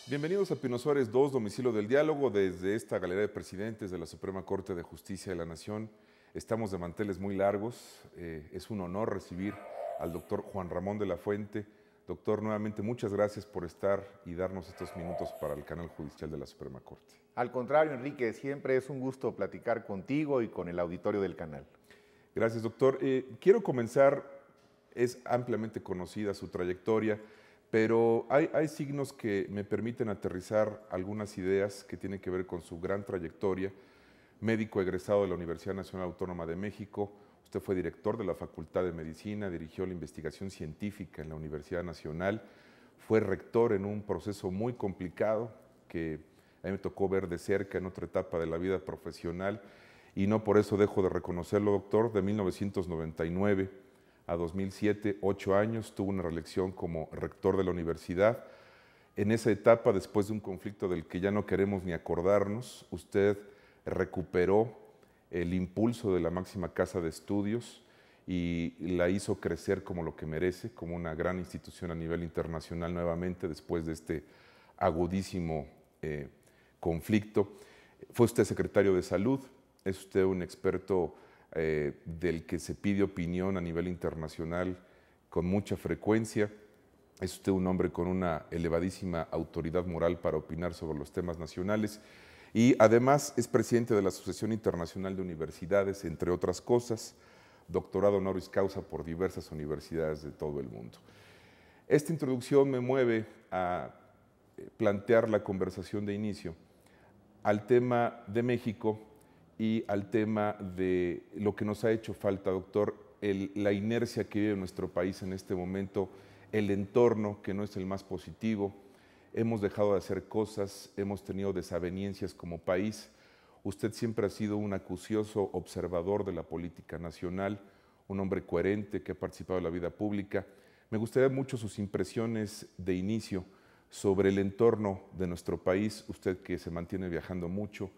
Bienvenidos a Pino Suárez 2, Domicilio del Diálogo, desde esta Galería de Presidentes de la Suprema Corte de Justicia de la Nación. Estamos de manteles muy largos. Es un honor recibir al doctor Juan Ramón de la Fuente. Doctor, nuevamente muchas gracias por estar y darnos estos minutos para el canal judicial de la Suprema Corte. Al contrario, Enrique, siempre es un gusto platicar contigo y con el auditorio del canal. Gracias, doctor. Quiero comenzar, es ampliamente conocida su trayectoria, pero hay signos que me permiten aterrizar algunas ideas que tienen que ver con su gran trayectoria. Médico egresado de la Universidad Nacional Autónoma de México, usted fue director de la Facultad de Medicina, dirigió la investigación científica en la Universidad Nacional, fue rector en un proceso muy complicado que a mí me tocó ver de cerca en otra etapa de la vida profesional, y no por eso dejo de reconocerlo, doctor. De 1999 a 2007, 8 años, tuvo una reelección como rector de la universidad. En esa etapa, después de un conflicto del que ya no queremos ni acordarnos, usted recuperó el impulso de la máxima casa de estudios y la hizo crecer como lo que merece, como una gran institución a nivel internacional nuevamente, después de este agudísimo conflicto. Fue usted secretario de Salud, es usted un experto del que se pide opinión a nivel internacional con mucha frecuencia. Es usted un hombre con una elevadísima autoridad moral para opinar sobre los temas nacionales y además es presidente de la Asociación Internacional de Universidades, entre otras cosas, doctorado honoris causa por diversas universidades de todo el mundo. Esta introducción me mueve a plantear la conversación de inicio al tema de México y al tema de lo que nos ha hecho falta, doctor, la inercia que vive nuestro país en este momento, el entorno que no es el más positivo. Hemos dejado de hacer cosas, hemos tenido desavenencias como país. Usted siempre ha sido un acucioso observador de la política nacional, un hombre coherente que ha participado en la vida pública. Me gustaría mucho sus impresiones de inicio sobre el entorno de nuestro país, usted que se mantiene viajando mucho,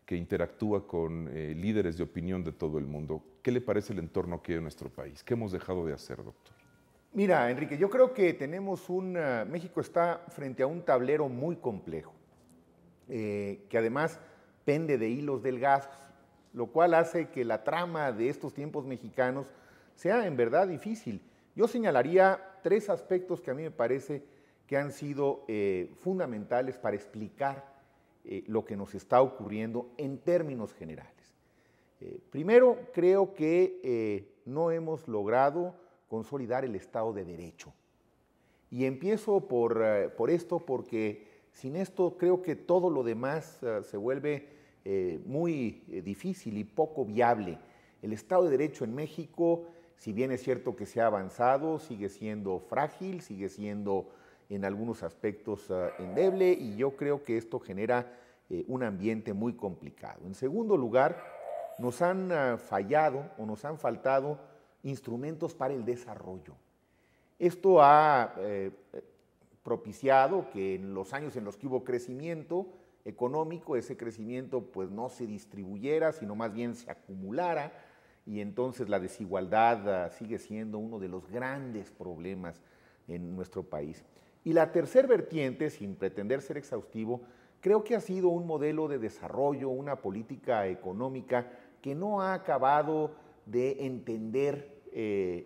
que interactúa con líderes de opinión de todo el mundo. ¿Qué le parece el entorno que hay en nuestro país? ¿Qué hemos dejado de hacer, doctor? Mira, Enrique, yo creo que México está frente a un tablero muy complejo, que además pende de hilos delgados, lo cual hace que la trama de estos tiempos mexicanos sea en verdad difícil. Yo señalaría 3 aspectos que a mí me parece que han sido fundamentales para explicar lo que nos está ocurriendo en términos generales. Primero, creo que no hemos logrado consolidar el Estado de Derecho. Y empiezo por esto porque sin esto creo que todo lo demás se vuelve muy difícil y poco viable. El Estado de Derecho en México, si bien es cierto que se ha avanzado, sigue siendo frágil, sigue siendo en algunos aspectos endeble, y yo creo que esto genera un ambiente muy complicado. En segundo lugar, nos han fallado o nos han faltado instrumentos para el desarrollo. Esto ha propiciado que en los años en los que hubo crecimiento económico, ese crecimiento pues no se distribuyera, sino más bien se acumulara, y entonces la desigualdad sigue siendo uno de los grandes problemas en nuestro país. Y la tercera vertiente, sin pretender ser exhaustivo, creo que ha sido un modelo de desarrollo, una política económica que no ha acabado de entender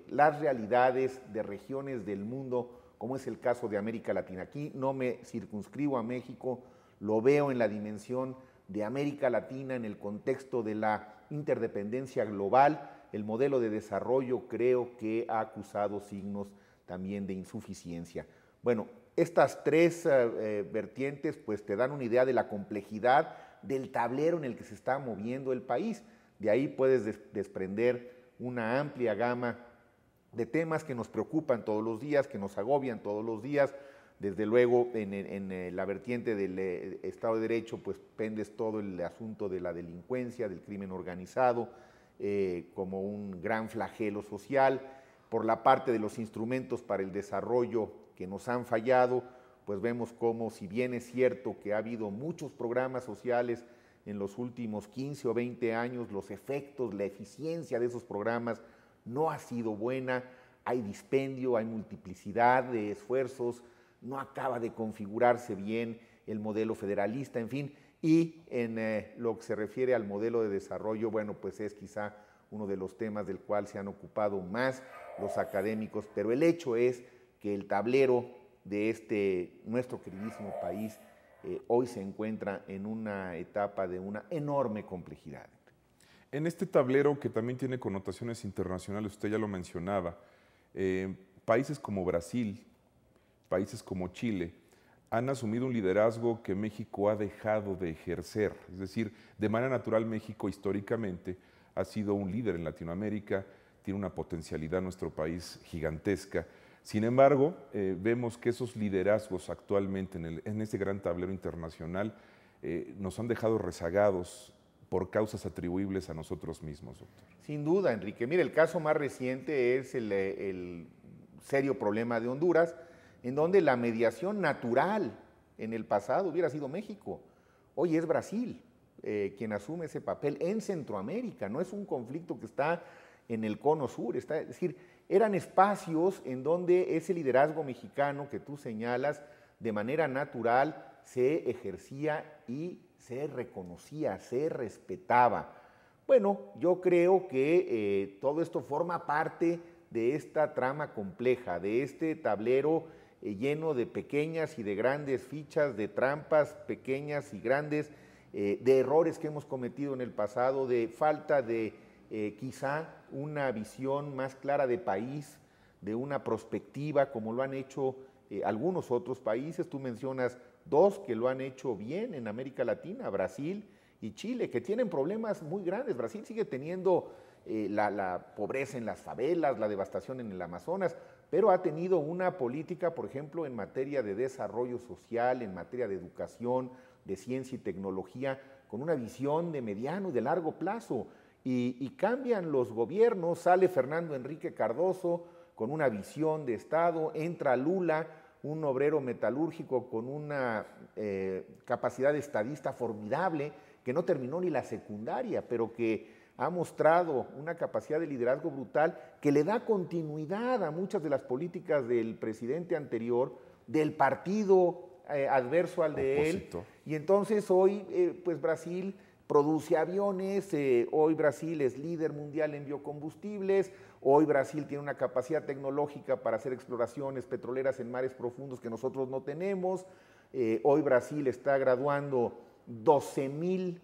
las realidades de regiones del mundo, como es el caso de América Latina. Aquí no me circunscribo a México, lo veo en la dimensión de América Latina, en el contexto de la interdependencia global. El modelo de desarrollo creo que ha acusado signos también de insuficiencia. Bueno, estas 3 vertientes pues te dan una idea de la complejidad del tablero en el que se está moviendo el país. De ahí puedes desprender una amplia gama de temas que nos preocupan todos los días, que nos agobian todos los días. Desde luego, en la vertiente del Estado de Derecho, pues pendes todo el asunto de la delincuencia, del crimen organizado, como un gran flagelo social. Por la parte de los instrumentos para el desarrollo que nos han fallado, pues vemos como, si bien es cierto que ha habido muchos programas sociales en los últimos 15 o 20 años, los efectos, la eficiencia de esos programas no ha sido buena. Hay dispendio, hay multiplicidad de esfuerzos, no acaba de configurarse bien el modelo federalista, en fin, y en lo que se refiere al modelo de desarrollo, bueno, pues es quizá uno de los temas del cual se han ocupado más los académicos, pero el hecho es que el tablero de nuestro queridísimo país hoy se encuentra en una etapa de una enorme complejidad. En este tablero, que también tiene connotaciones internacionales, usted ya lo mencionaba, países como Brasil, países como Chile, han asumido un liderazgo que México ha dejado de ejercer. Es decir, de manera natural México históricamente ha sido un líder en Latinoamérica, tiene una potencialidad nuestro país gigantesca. Sin embargo, vemos que esos liderazgos actualmente en este gran tablero internacional nos han dejado rezagados por causas atribuibles a nosotros mismos, doctor. Sin duda, Enrique. Mire, el caso más reciente es el serio problema de Honduras, en donde la mediación natural en el pasado hubiera sido México. Hoy es Brasil quien asume ese papel en Centroamérica. No es un conflicto que está en el cono sur. Es decir, eran espacios en donde ese liderazgo mexicano que tú señalas de manera natural se ejercía y se reconocía, se respetaba. Bueno, yo creo que todo esto forma parte de esta trama compleja, de este tablero lleno de pequeñas y de grandes fichas, de trampas pequeñas y grandes, de errores que hemos cometido en el pasado, de falta de quizá una visión más clara de país, de una perspectiva, como lo han hecho algunos otros países. Tú mencionas dos que lo han hecho bien en América Latina, Brasil y Chile, que tienen problemas muy grandes. Brasil sigue teniendo la pobreza en las favelas, la devastación en el Amazonas, pero ha tenido una política, por ejemplo, en materia de desarrollo social, en materia de educación, de ciencia y tecnología, con una visión de mediano y de largo plazo. Y cambian los gobiernos, sale Fernando Enrique Cardoso con una visión de Estado, entra Lula, un obrero metalúrgico con una capacidad estadista formidable, que no terminó ni la secundaria, pero que ha mostrado una capacidad de liderazgo brutal que le da continuidad a muchas de las políticas del presidente anterior, del partido adverso al de él. Y entonces hoy, pues Brasil produce aviones, hoy Brasil es líder mundial en biocombustibles, hoy Brasil tiene una capacidad tecnológica para hacer exploraciones petroleras en mares profundos que nosotros no tenemos, hoy Brasil está graduando 12,000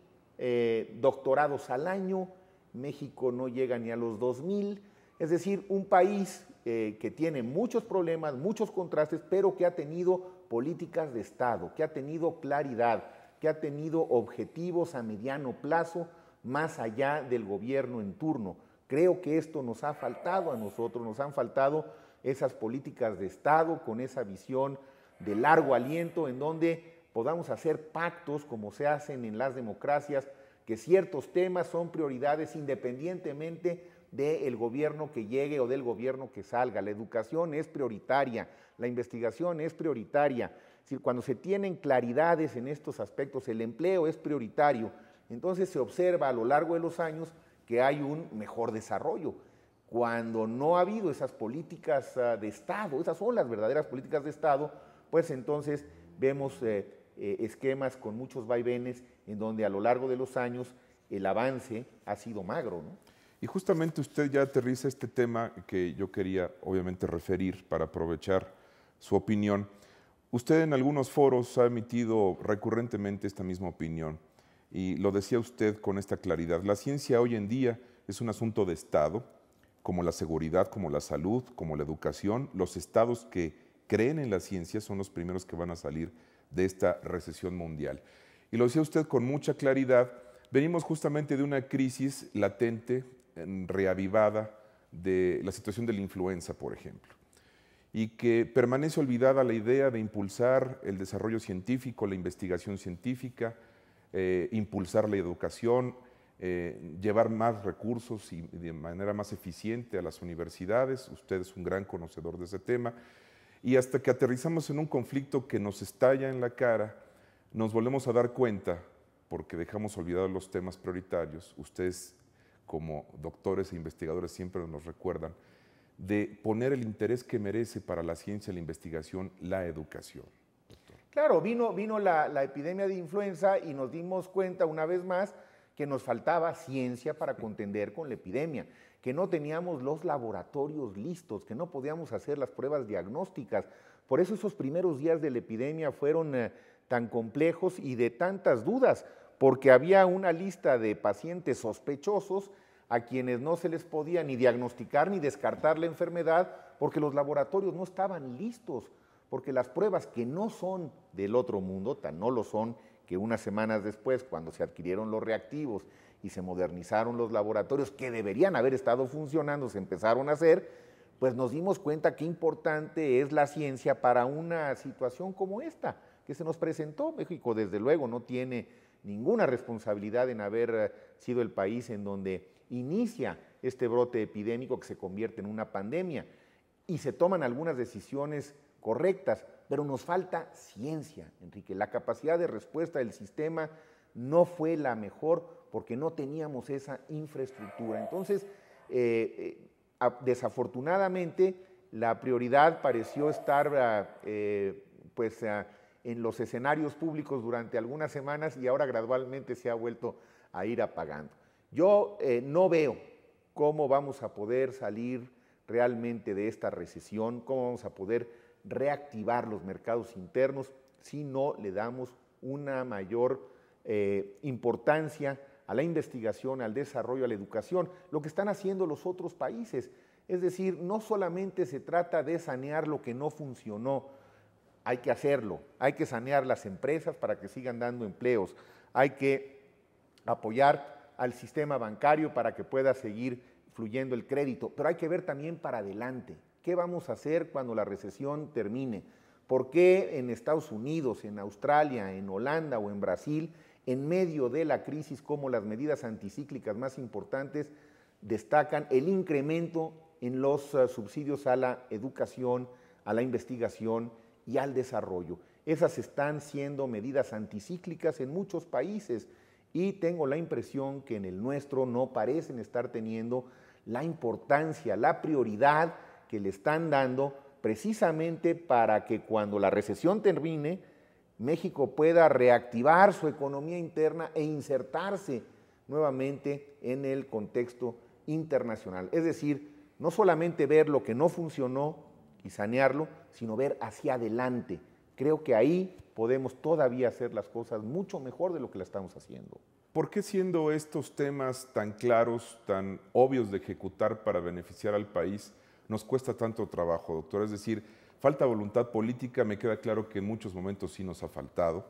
doctorados al año, México no llega ni a los 2,000, es decir, un país que tiene muchos problemas, muchos contrastes, pero que ha tenido políticas de Estado, que ha tenido claridad, que ha tenido objetivos a mediano plazo más allá del gobierno en turno. Creo que esto nos ha faltado a nosotros, nos han faltado esas políticas de Estado con esa visión de largo aliento en donde podamos hacer pactos como se hacen en las democracias, que ciertos temas son prioridades independientemente del gobierno que llegue o del gobierno que salga. La educación es prioritaria, la investigación es prioritaria. Es decir, cuando se tienen claridades en estos aspectos, el empleo es prioritario, entonces se observa a lo largo de los años que hay un mejor desarrollo. Cuando no ha habido esas políticas de Estado, esas son las verdaderas políticas de Estado, pues entonces vemos esquemas con muchos vaivenes en donde a lo largo de los años el avance ha sido magro, ¿no? Y justamente usted ya aterriza este tema que yo quería obviamente referir para aprovechar su opinión. Usted en algunos foros ha emitido recurrentemente esta misma opinión y lo decía usted con esta claridad. La ciencia hoy en día es un asunto de Estado, como la seguridad, como la salud, como la educación. Los estados que creen en la ciencia son los primeros que van a salir de esta recesión mundial. Y lo decía usted con mucha claridad, venimos justamente de una crisis latente, reavivada, de la situación de la influenza, por ejemplo, y que permanece olvidada la idea de impulsar el desarrollo científico, la investigación científica, impulsar la educación, llevar más recursos y de manera más eficiente a las universidades. Usted es un gran conocedor de ese tema. Y hasta que aterrizamos en un conflicto que nos estalla en la cara, nos volvemos a dar cuenta, porque dejamos olvidados los temas prioritarios, ustedes como doctores e investigadores siempre nos recuerdan, de poner el interés que merece para la ciencia y la investigación la educación. Doctor. Claro, vino la epidemia de influenza y nos dimos cuenta una vez más que nos faltaba ciencia para contender con la epidemia, que no teníamos los laboratorios listos, que no podíamos hacer las pruebas diagnósticas. Por eso esos primeros días de la epidemia fueron tan complejos y de tantas dudas, porque había una lista de pacientes sospechosos a quienes no se les podía ni diagnosticar ni descartar la enfermedad porque los laboratorios no estaban listos, porque las pruebas que no son del otro mundo, tan no lo son que unas semanas después, cuando se adquirieron los reactivos y se modernizaron los laboratorios que deberían haber estado funcionando, se empezaron a hacer, pues nos dimos cuenta qué importante es la ciencia para una situación como esta que se nos presentó. México, desde luego, no tiene ninguna responsabilidad en haber sido el país en donde inicia este brote epidémico que se convierte en una pandemia y se toman algunas decisiones correctas, pero nos falta ciencia, Enrique. La capacidad de respuesta del sistema no fue la mejor porque no teníamos esa infraestructura. Entonces, desafortunadamente, la prioridad pareció estar en los escenarios públicos durante algunas semanas y ahora gradualmente se ha vuelto a ir apagando. Yo no veo cómo vamos a poder salir realmente de esta recesión, cómo vamos a poder reactivar los mercados internos si no le damos una mayor importancia a la investigación, al desarrollo, a la educación, lo que están haciendo los otros países. Es decir, no solamente se trata de sanear lo que no funcionó, hay que hacerlo, hay que sanear las empresas para que sigan dando empleos, hay que apoyar al sistema bancario para que pueda seguir fluyendo el crédito, pero hay que ver también para adelante. ¿Qué vamos a hacer cuando la recesión termine? ¿Por qué en Estados Unidos, en Australia, en Holanda o en Brasil, en medio de la crisis, como las medidas anticíclicas más importantes, destacan el incremento en los subsidios a la educación, a la investigación y al desarrollo? Esas están siendo medidas anticíclicas en muchos países y tengo la impresión que en el nuestro no parecen estar teniendo la importancia, la prioridad que le están dando precisamente para que cuando la recesión termine, México pueda reactivar su economía interna e insertarse nuevamente en el contexto internacional. Es decir, no solamente ver lo que no funcionó y sanearlo, sino ver hacia adelante. Creo que ahí podemos todavía hacer las cosas mucho mejor de lo que la estamos haciendo. ¿Por qué siendo estos temas tan claros, tan obvios de ejecutar para beneficiar al país, nos cuesta tanto trabajo, doctor? Es decir, falta voluntad política, me queda claro que en muchos momentos sí nos ha faltado.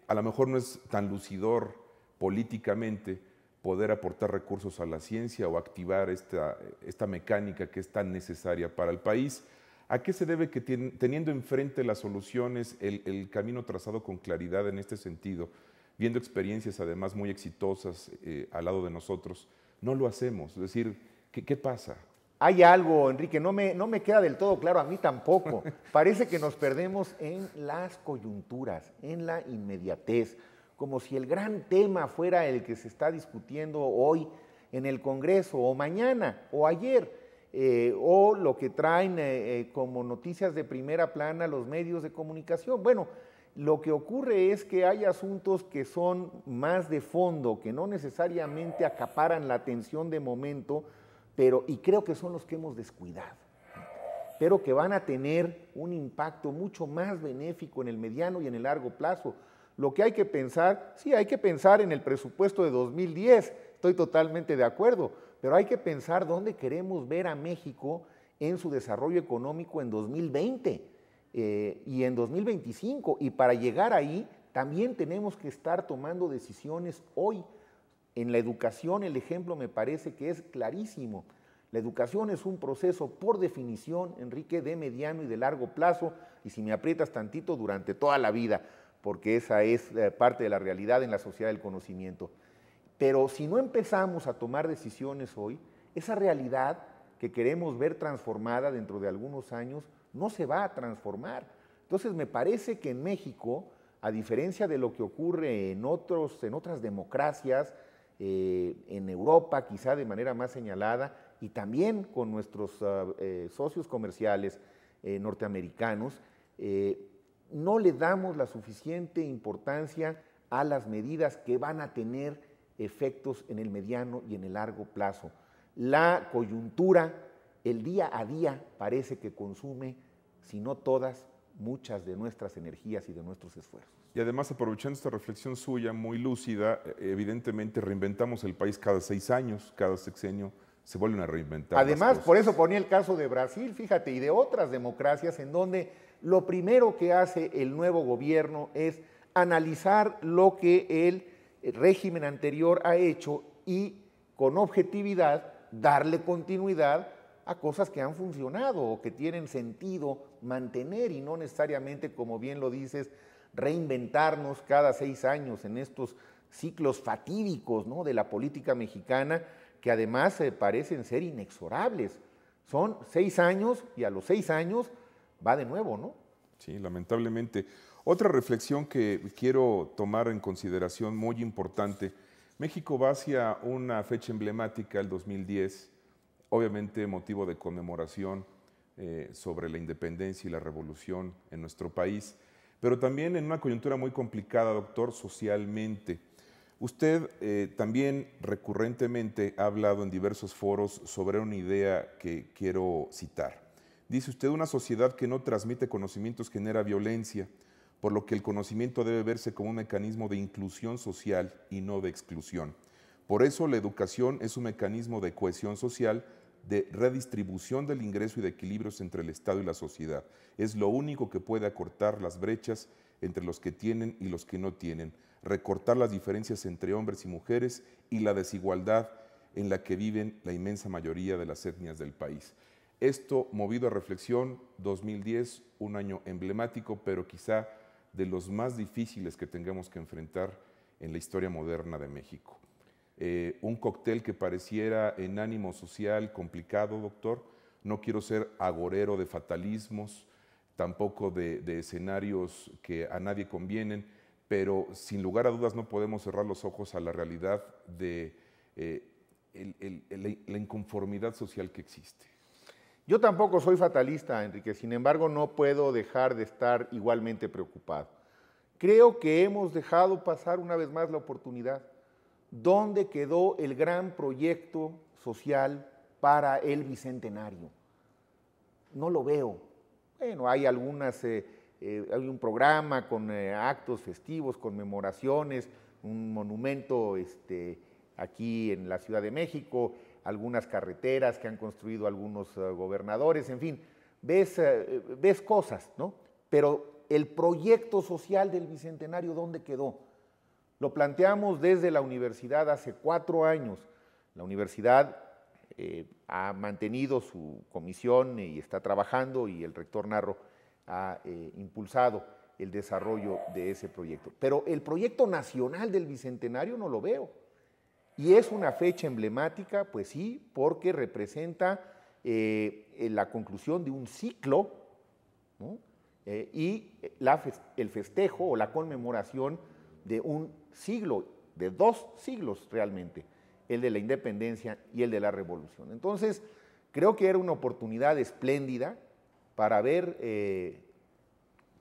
A lo mejor no es tan lucidor políticamente poder aportar recursos a la ciencia o activar esta mecánica que es tan necesaria para el país. ¿A qué se debe que teniendo enfrente las soluciones, el camino trazado con claridad en este sentido, viendo experiencias además muy exitosas al lado de nosotros, no lo hacemos? Es decir, ¿qué pasa? Hay algo, Enrique, no me queda del todo claro, a mí tampoco. Parece que nos perdemos en las coyunturas, en la inmediatez, como si el gran tema fuera el que se está discutiendo hoy en el Congreso, o mañana, o ayer, o lo que traen como noticias de primera plana los medios de comunicación. Bueno, lo que ocurre es que hay asuntos que son más de fondo, que no necesariamente acaparan la atención de momento, y creo que son los que hemos descuidado, pero que van a tener un impacto mucho más benéfico en el mediano y en el largo plazo. Lo que hay que pensar, sí, hay que pensar en el presupuesto de 2010, estoy totalmente de acuerdo, pero hay que pensar dónde queremos ver a México en su desarrollo económico en 2020 y en 2025, y para llegar ahí también tenemos que estar tomando decisiones hoy. En la educación el ejemplo me parece que es clarísimo. La educación es un proceso por definición, Enrique, de mediano y de largo plazo, y si me aprietas tantito, durante toda la vida, porque esa es parte de la realidad en la sociedad del conocimiento. Pero si no empezamos a tomar decisiones hoy, esa realidad que queremos ver transformada dentro de algunos años no se va a transformar. Entonces me parece que en México, a diferencia de lo que ocurre en otras democracias, en Europa quizá de manera más señalada, y también con nuestros socios comerciales norteamericanos, no le damos la suficiente importancia a las medidas que van a tener efectos en el mediano y en el largo plazo. La coyuntura, el día a día, parece que consume, si no todas, muchas de nuestras energías y de nuestros esfuerzos. Y además, aprovechando esta reflexión suya, muy lúcida, evidentemente reinventamos el país cada 6 años, cada sexenio se vuelven a reinventar. Además, por eso ponía el caso de Brasil, fíjate, y de otras democracias en donde lo primero que hace el nuevo gobierno es analizar lo que el régimen anterior ha hecho y con objetividad darle continuidad a cosas que han funcionado o que tienen sentido mantener y no necesariamente, como bien lo dices, reinventarnos cada 6 años en estos ciclos fatídicos, ¿no?, de la política mexicana, que además parecen ser inexorables. Son 6 años y a los 6 años va de nuevo, ¿no? Sí, lamentablemente. Otra reflexión que quiero tomar en consideración muy importante, México va hacia una fecha emblemática, el 2010, obviamente motivo de conmemoración sobre la independencia y la revolución en nuestro país, pero también en una coyuntura muy complicada, doctor, socialmente. Usted también recurrentemente ha hablado en diversos foros sobre una idea que quiero citar. Dice usted, una sociedad que no transmite conocimientos genera violencia, por lo que el conocimiento debe verse como un mecanismo de inclusión social y no de exclusión. Por eso la educación es un mecanismo de cohesión social, de redistribución del ingreso y de equilibrios entre el Estado y la sociedad. Es lo único que puede acortar las brechas entre los que tienen y los que no tienen, recortar las diferencias entre hombres y mujeres y la desigualdad en la que viven la inmensa mayoría de las etnias del país. Esto, movido a reflexión, 2010, un año emblemático, pero quizá de los más difíciles que tengamos que enfrentar en la historia moderna de México. Un cóctel que pareciera en ánimo social complicado, doctor. No quiero ser agorero de fatalismos, tampoco de escenarios que a nadie convienen, pero sin lugar a dudas no podemos cerrar los ojos a la realidad de la inconformidad social que existe. Yo tampoco soy fatalista, Enrique, sin embargo no puedo dejar de estar igualmente preocupado. Creo que hemos dejado pasar una vez más la oportunidad. ¿Dónde quedó el gran proyecto social para el Bicentenario? No lo veo. Bueno, hay hay un programa con actos festivos, conmemoraciones, un monumento aquí en la Ciudad de México, algunas carreteras que han construido algunos gobernadores, en fin, ves cosas, ¿no? Pero el proyecto social del Bicentenario, ¿dónde quedó? Lo planteamos desde la universidad hace 4 años. La universidad ha mantenido su comisión y está trabajando, y el rector Narro ha impulsado el desarrollo de ese proyecto. Pero el proyecto nacional del Bicentenario no lo veo. Y es una fecha emblemática, pues sí, porque representa la conclusión de un ciclo, ¿no? Y el festejo o la conmemoración de un siglo, de 2 siglos realmente, el de la independencia y el de la revolución. Entonces, creo que era una oportunidad espléndida para haber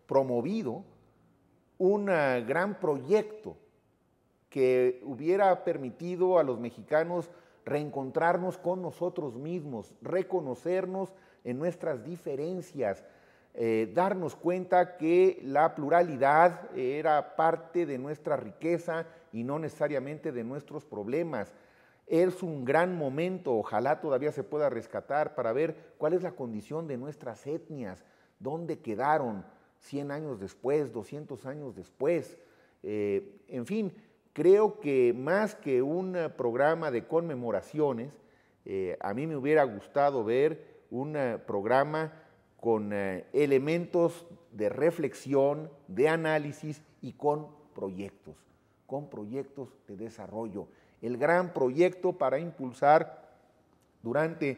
promovido un gran proyecto que hubiera permitido a los mexicanos reencontrarnos con nosotros mismos, reconocernos en nuestras diferencias, darnos cuenta que la pluralidad era parte de nuestra riqueza y no necesariamente de nuestros problemas. Es un gran momento, ojalá todavía se pueda rescatar, para ver cuál es la condición de nuestras etnias, dónde quedaron 100 años después, 200 años después. En fin, creo que más que un programa de conmemoraciones, a mí me hubiera gustado ver un programa con elementos de reflexión, de análisis y con proyectos de desarrollo. El gran proyecto para impulsar durante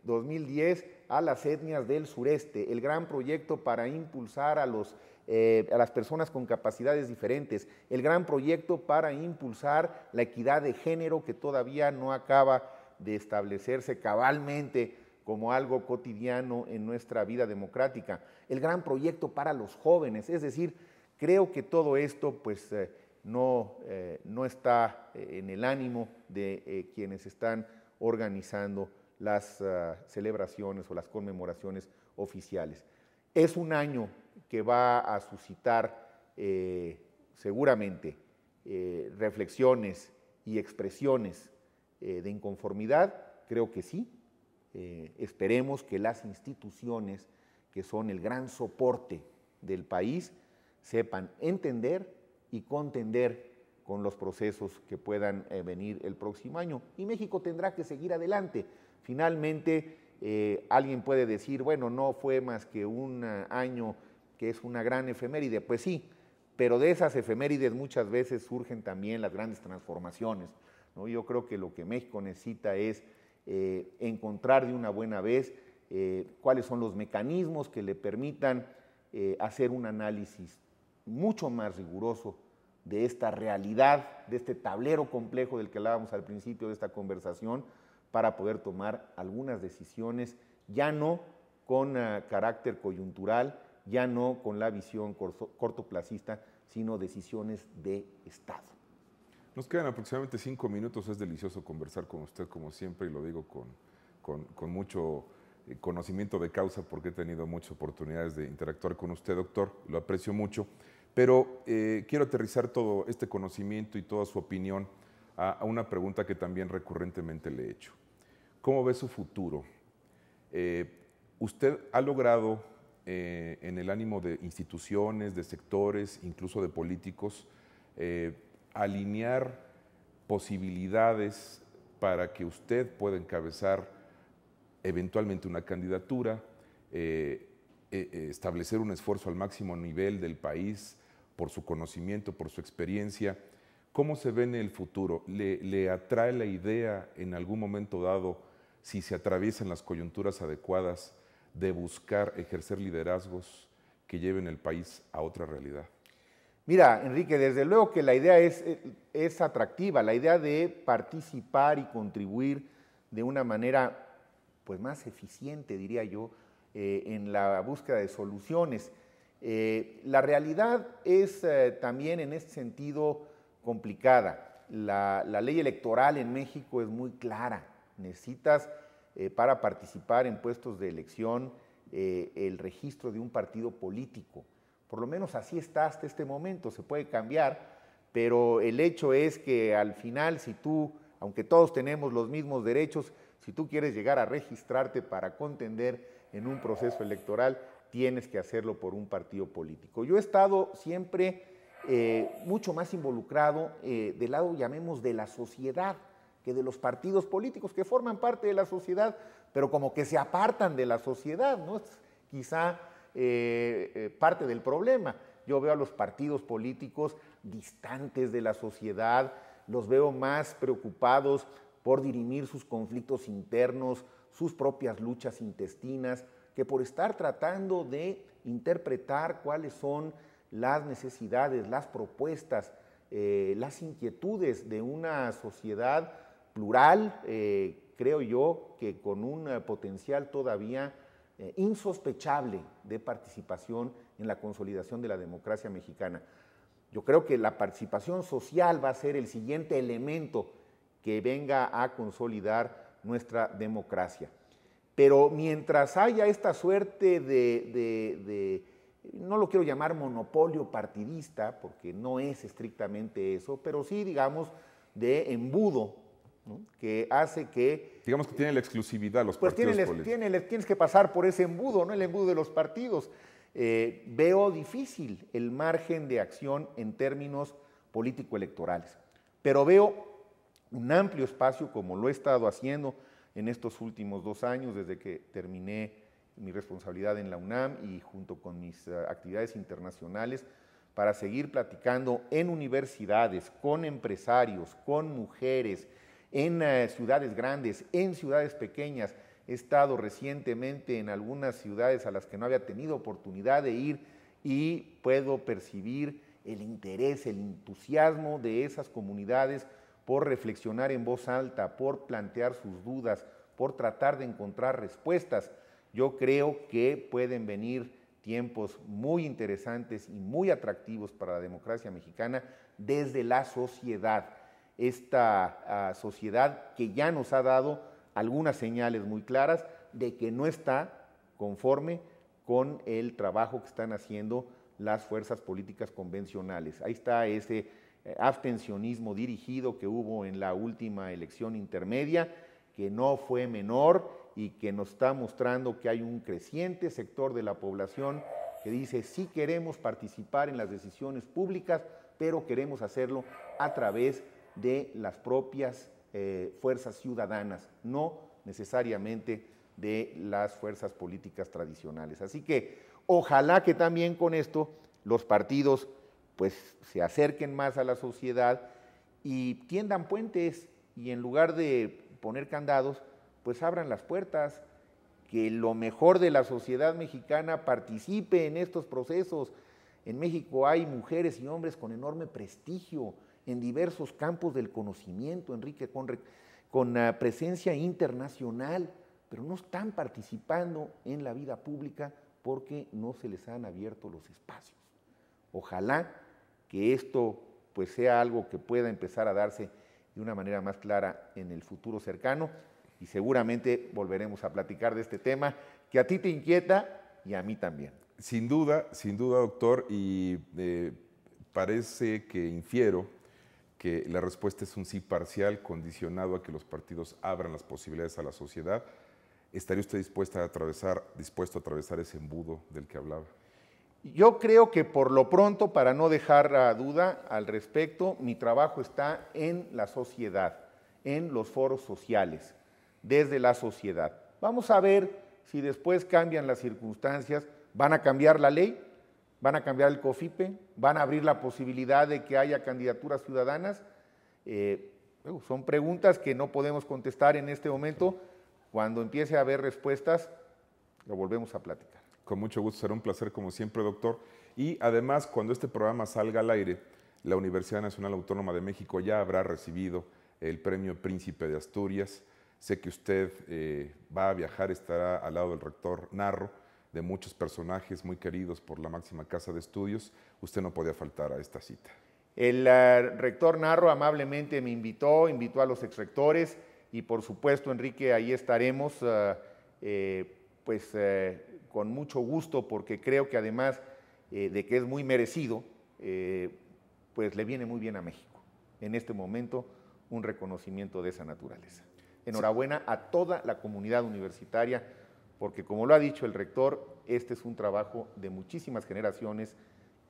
2010 a las etnias del sureste, el gran proyecto para impulsar a las personas con capacidades diferentes, el gran proyecto para impulsar la equidad de género que todavía no acaba de establecerse cabalmente como algo cotidiano en nuestra vida democrática. El gran proyecto para los jóvenes, es decir, creo que todo esto pues, no está en el ánimo de quienes están organizando las celebraciones o las conmemoraciones oficiales. Es un año que va a suscitar seguramente reflexiones y expresiones de inconformidad, creo que sí. Esperemos que las instituciones, que son el gran soporte del país, sepan entender y contender con los procesos que puedan venir el próximo año. Y México tendrá que seguir adelante. Finalmente, alguien puede decir, bueno, no fue más que un año que es una gran efeméride. Pues sí, pero de esas efemérides muchas veces surgen también las grandes transformaciones, ¿no? Yo creo que lo que México necesita es encontrar de una buena vez cuáles son los mecanismos que le permitan hacer un análisis mucho más riguroso de esta realidad, de este tablero complejo del que hablábamos al principio de esta conversación, para poder tomar algunas decisiones, ya no con carácter coyuntural, ya no con la visión cortoplacista, sino decisiones de Estado. Nos quedan aproximadamente 5 minutos, es delicioso conversar con usted como siempre y lo digo con mucho conocimiento de causa porque he tenido muchas oportunidades de interactuar con usted, doctor, lo aprecio mucho, pero quiero aterrizar todo este conocimiento y toda su opinión a una pregunta que también recurrentemente le he hecho. ¿Cómo ve su futuro? Usted ha logrado en el ánimo de instituciones, de sectores, incluso de políticos, alinear posibilidades para que usted pueda encabezar eventualmente una candidatura, establecer un esfuerzo al máximo nivel del país por su conocimiento, por su experiencia. ¿Cómo se ve en el futuro? ¿Le atrae la idea en algún momento dado, si se atraviesan las coyunturas adecuadas, de buscar ejercer liderazgos que lleven el país a otra realidad? Mira, Enrique, desde luego que la idea es atractiva, la idea de participar y contribuir de una manera pues, más eficiente, diría yo, en la búsqueda de soluciones. La realidad es también en este sentido complicada. La ley electoral en México es muy clara. Necesitas para participar en puestos de elección el registro de un partido político. Por lo menos así está hasta este momento, se puede cambiar, pero el hecho es que al final, si tú, aunque todos tenemos los mismos derechos, si tú quieres llegar a registrarte para contender en un proceso electoral, tienes que hacerlo por un partido político. Yo he estado siempre mucho más involucrado del lado, llamemos, de la sociedad, que de los partidos políticos que forman parte de la sociedad, pero como que se apartan de la sociedad, ¿no? Es quizá parte del problema. Yo veo a los partidos políticos distantes de la sociedad, los veo más preocupados por dirimir sus conflictos internos, sus propias luchas intestinas, que por estar tratando de interpretar cuáles son las necesidades, las propuestas, las inquietudes de una sociedad plural, creo yo que con un potencial todavía insospechable de participación en la consolidación de la democracia mexicana. Yo creo que la participación social va a ser el siguiente elemento que venga a consolidar nuestra democracia. Pero mientras haya esta suerte no lo quiero llamar monopolio partidista, porque no es estrictamente eso, pero sí, digamos, de embudo, ¿no? Que hace que... Digamos que tiene la exclusividad los partidos políticos. Tienes que pasar por ese embudo, ¿no? El embudo de los partidos. Veo difícil el margen de acción en términos político-electorales, pero veo un amplio espacio, como lo he estado haciendo en estos últimos 2 años, desde que terminé mi responsabilidad en la UNAM y junto con mis actividades internacionales, para seguir platicando en universidades, con empresarios, con mujeres, en ciudades grandes, en ciudades pequeñas. He estado recientemente en algunas ciudades a las que no había tenido oportunidad de ir y puedo percibir el interés, el entusiasmo de esas comunidades por reflexionar en voz alta, por plantear sus dudas, por tratar de encontrar respuestas. Yo creo que pueden venir tiempos muy interesantes y muy atractivos para la democracia mexicana desde la sociedad. Esta sociedad que ya nos ha dado algunas señales muy claras de que no está conforme con el trabajo que están haciendo las fuerzas políticas convencionales. Ahí está ese abstencionismo dirigido que hubo en la última elección intermedia, que no fue menor y que nos está mostrando que hay un creciente sector de la población que dice sí queremos participar en las decisiones públicas, pero queremos hacerlo a través de las propias fuerzas ciudadanas, no necesariamente de las fuerzas políticas tradicionales. Así que ojalá que también con esto los partidos pues se acerquen más a la sociedad y tiendan puentes y en lugar de poner candados, pues abran las puertas, que lo mejor de la sociedad mexicana participe en estos procesos. En México hay mujeres y hombres con enorme prestigio en diversos campos del conocimiento, Enrique, con presencia internacional, pero no están participando en la vida pública porque no se les han abierto los espacios. Ojalá que esto pues sea algo que pueda empezar a darse de una manera más clara en el futuro cercano y seguramente volveremos a platicar de este tema que a ti te inquieta y a mí también. Sin duda, doctor, y parece que infiero que la respuesta es un sí parcial condicionado a que los partidos abran las posibilidades a la sociedad. ¿Estaría usted dispuesto a atravesar ese embudo del que hablaba? Yo creo que por lo pronto, para no dejar duda al respecto, mi trabajo está en la sociedad, en los foros sociales, desde la sociedad. Vamos a ver si después cambian las circunstancias, van a cambiar la ley, van a cambiar el COFIPE, van a abrir la posibilidad de que haya candidaturas ciudadanas. Son preguntas que no podemos contestar en este momento. Cuando empiece a haber respuestas, lo volvemos a platicar. Con mucho gusto, será un placer como siempre, doctor. Y además, cuando este programa salga al aire, la Universidad Nacional Autónoma de México ya habrá recibido el Premio Príncipe de Asturias. Sé que usted va a viajar, estará al lado del rector Narro, de muchos personajes muy queridos por la máxima casa de estudios. Usted no podía faltar a esta cita. El rector Narro amablemente me invitó a los exrectores y por supuesto, Enrique, ahí estaremos con mucho gusto porque creo que además de que es muy merecido, pues le viene muy bien a México. En este momento, un reconocimiento de esa naturaleza. Enhorabuena a toda la comunidad universitaria, porque como lo ha dicho el rector, este es un trabajo de muchísimas generaciones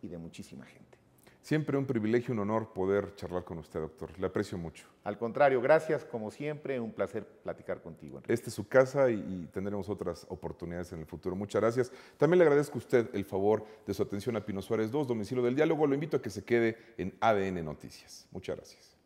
y de muchísima gente. Siempre un privilegio, un honor poder charlar con usted, doctor. Le aprecio mucho. Al contrario, gracias, como siempre, un placer platicar contigo, Enrique. Esta es su casa y tendremos otras oportunidades en el futuro. Muchas gracias. También le agradezco a usted el favor de su atención a Pino Suárez 2, domicilio del diálogo. Lo invito a que se quede en ADN Noticias. Muchas gracias.